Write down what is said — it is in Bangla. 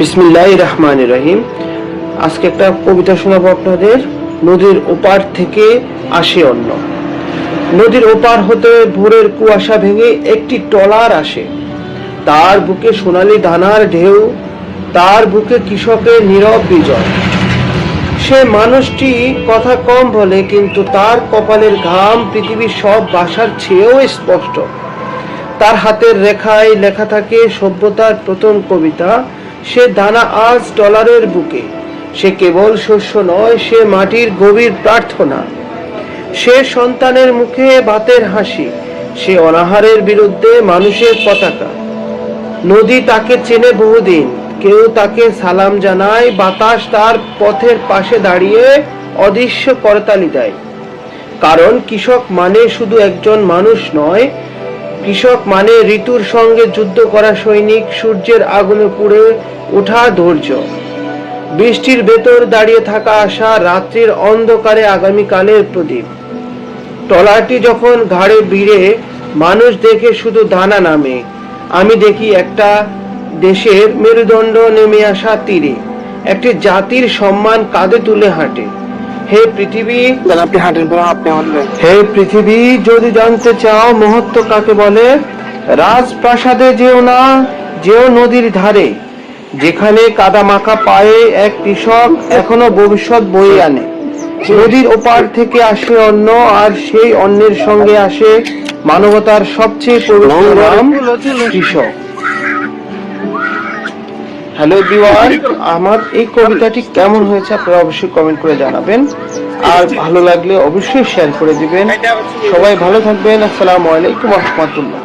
বিসমিল্লাহির রহমানির রহিম। আজকে একটা কবিতা শোনাবো আপনাদের। নদীর ওপার থেকে আসে অন্য। নদীর ওপার হতে ভোরের কুয়াশা ভেঙে একটি ট্রলার আসে। তার বুকে সোনালি ধানার ঢেউ, তার বুকে কৃষকের নীরব বিজয়। সে মানুষটি কথা কম বলে, কিন্তু তার কপালের ঘাম পৃথিবীর সব ভাষার চেয়েও স্পষ্ট। তার হাতের রেখায় লেখা থাকে সভ্যতার প্রথম কবিতা। সে দানা আজ ডলারের বুকে। সে কেবল শস্য নয়, সে মাটির গভীর প্রার্থনা। সে সন্তানের মুখে ভাতের হাসি। সে অনাহারের বিরুদ্ধে মানুষের পতাকা। নদী তাকে চেনে বহুদিন, কেউ তাকে সালাম জানায়। বাতাস তার পথের পাশে দাঁড়িয়ে অদৃশ্য করতালি দেয়। কারণ কৃষক মানে শুধু একজন মানুষ নয়, কৃষক মানে ঋতুর সঙ্গে যুদ্ধ করা সৈনিক, সূর্যের আগুনে পুড়ে ওঠা ধৈর্য, বৃষ্টির ভেতর দাঁড়িয়ে থাকা আশা, রাত্রির অন্ধকারে আগামীকালের প্রদীপ। ট্রলারটি যখন ঘাড়ে ভিড়ে, মানুষ দেখে শুধু দানা নামে। আমি দেখি একটা দেশের মেরুদণ্ড নেমে আসা তীরে, একটি জাতির সম্মান কাঁধে তুলে হাঁটে। হে পৃথিবী, হে পৃথিবী, যদি জানতে চাও মহত্ব কাকে বলে, রাজপ্রাসাদে যেও না, যেও নদীর ধারে, যেখানে কাদা মাখা পায়ে এক কৃষক এখনো ভবিষ্যৎ বয়ে আনে। নদীর ওপার থেকে আসে অন্য, আর সেই অন্যের সঙ্গে আসে মানবতার সবচেয়ে পবিত্র নাম, কৃষক। হ্যালো এভরিওয়ান, আমার এই কবিতাটি কেমন হয়েছে আপনারা অবশ্যই কমেন্ট করে জানাবেন, আর ভালো লাগলে অবশ্যই শেয়ার করে দিবেন। সবাই ভালো থাকবেন। আসসালামু আলাইকুম ওয়া রাহমাতুল্লাহ।